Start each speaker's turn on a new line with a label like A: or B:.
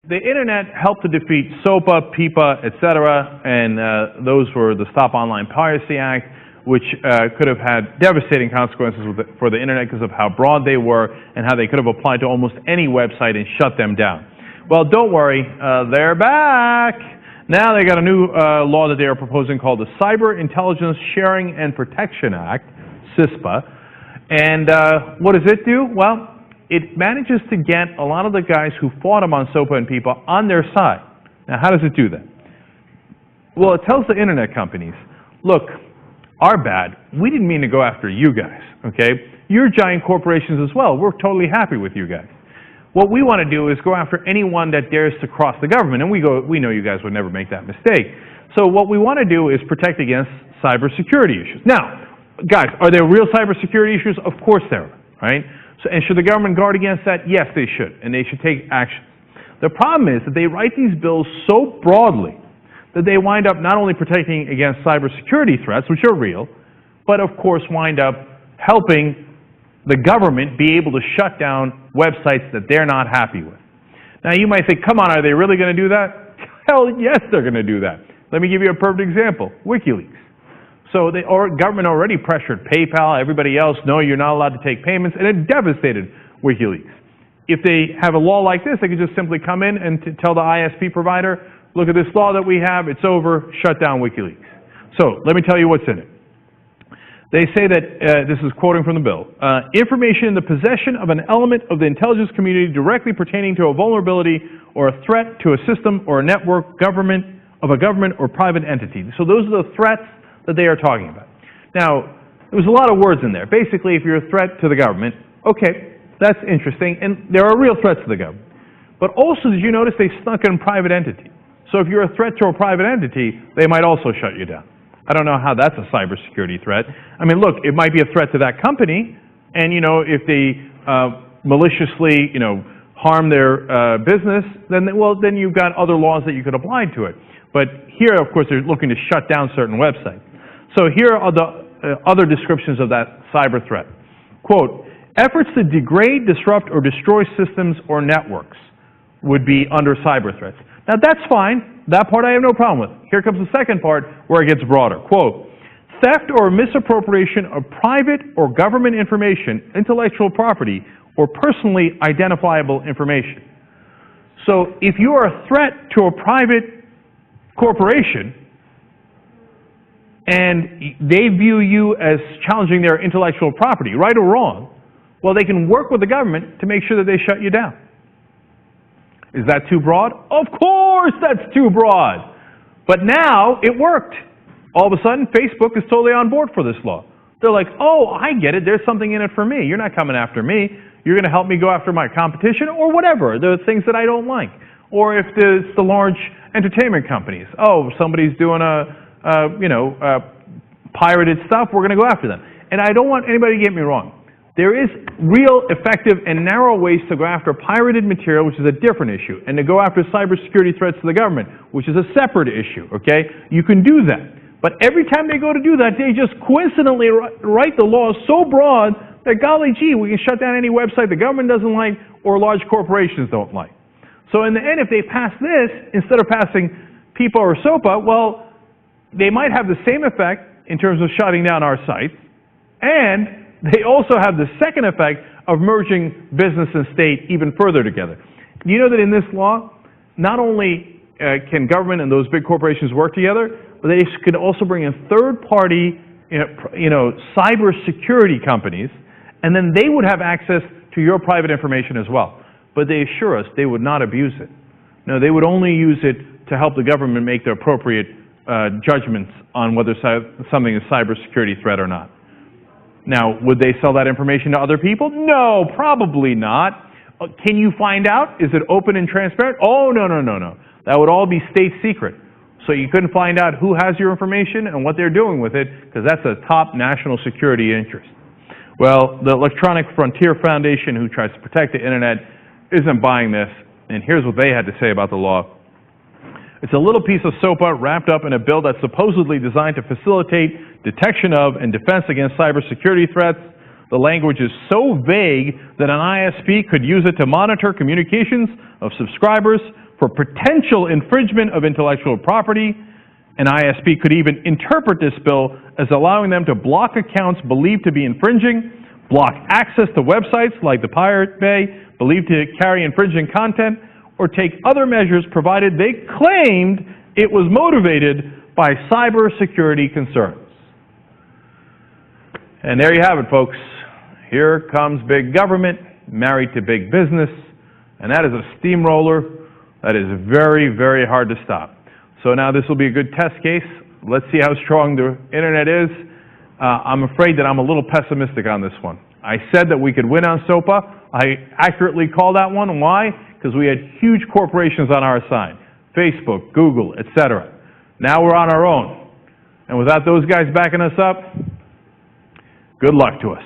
A: The internet helped to defeat SOPA, PIPA, etc., and those were the Stop Online Piracy Act, which could have had devastating consequences for the internet because of how broad they were and how they could have applied to almost any website and shut them down. Well, don't worry, they're back. Now they got a new law that they are proposing called the Cyber Intelligence Sharing and Protection Act, CISPA. And what does it do? Well, it manages to get a lot of the guys who fought them on SOPA and PIPA on their side. Now, how does it do that? Well, it tells the internet companies, look, our bad. We didn't mean to go after you guys, okay? You're giant corporations as well. We're totally happy with you guys. What we want to do is go after anyone that dares to cross the government, and we know you guys would never make that mistake. So what we want to do is protect against cybersecurity issues. Now, guys, are there real cybersecurity issues? Of course there are, right? So, and should the government guard against that? Yes, they should, and they should take action. The problem is that they write these bills so broadly that they wind up not only protecting against cybersecurity threats, which are real, but of course wind up helping the government be able to shut down websites that they're not happy with. Now you might think, come on, are they really going to do that? Hell yes, they're going to do that. Let me give you a perfect example, WikiLeaks. So the government already pressured PayPal, everybody else, no, you're not allowed to take payments, and it devastated WikiLeaks. If they have a law like this, they could just simply come in and tell the ISP provider, look at this law that we have, it's over, shut down WikiLeaks. So let me tell you what's in it. They say that, this is quoting from the bill, information in the possession of an element of the intelligence community directly pertaining to a vulnerability or a threat to a system or a network of a government or private entity. So those are the threats that they are talking about. Now, there's a lot of words in there. Basically, if you're a threat to the government, okay, that's interesting, and there are real threats to the government. But also, did you notice they snuck in private entity? So if you're a threat to a private entity, they might also shut you down. I don't know how that's a cybersecurity threat. I mean, look, it might be a threat to that company, and if they maliciously, harm their business, then you've got other laws that you could apply to it. But here, of course, they're looking to shut down certain websites. So here are the other descriptions of that cyber threat. Quote, efforts to degrade, disrupt, or destroy systems or networks would be under cyber threats. Now that's fine. That part I have no problem with. Here comes the second part where it gets broader. Quote, theft or misappropriation of private or government information, intellectual property, or personally identifiable information. So if you are a threat to a private corporation and they view you as challenging their intellectual property, right or wrong, well, they can work with the government to make sure that they shut you down. Is that too broad? Of course that's too broad. But now it worked. All of a sudden, Facebook is totally on board for this law. They're like, oh, I get it. There's something in it for me. You're not coming after me. You're going to help me go after my competition or whatever. The things that I don't like. Or if it's the large entertainment companies. Oh, somebody's doing pirated stuff. We're going to go after them. And I don't want anybody to get me wrong. There is real, effective, and narrow ways to go after pirated material, which is a different issue, and to go after cybersecurity threats to the government, which is a separate issue, okay? You can do that. But every time they go to do that, they just coincidentally write the law so broad that, golly gee, we can shut down any website the government doesn't like or large corporations don't like. So in the end, if they pass this, instead of passing PIPA or SOPA, well, they might have the same effect in terms of shutting down our sites, and they also have the second effect of merging business and state even further together. You know that in this law, not only can government and those big corporations work together, but they could also bring in third-party, cybersecurity companies, and then they would have access to your private information as well. But they assure us they would not abuse it. No, they would only use it to help the government make the appropriate judgments on whether something is a cybersecurity threat or not. Now, would they sell that information to other people? No, probably not. Can you find out? Is it open and transparent? Oh, no. That would all be state secret. So you couldn't find out who has your information and what they're doing with it, because that's a top national security interest. Well, the Electronic Frontier Foundation, who tries to protect the internet, isn't buying this, and here's what they had to say about the law. It's a little piece of SOPA wrapped up in a bill that's supposedly designed to facilitate detection of and defense against cybersecurity threats. The language is so vague that an ISP could use it to monitor communications of subscribers for potential infringement of intellectual property. An ISP could even interpret this bill as allowing them to block accounts believed to be infringing, block access to websites like the Pirate Bay believed to carry infringing content, or take other measures provided they claimed it was motivated by cybersecurity concerns. And there you have it, folks. Here comes big government married to big business, and that is a steamroller that is very, very hard to stop. So now this will be a good test case. Let's see how strong the internet is. I'm afraid that I'm a little pessimistic on this one. I said that we could win on SOPA. I accurately called that one. Why? Because we had huge corporations on our side. Facebook, Google, etc. Now we're on our own. And without those guys backing us up, good luck to us.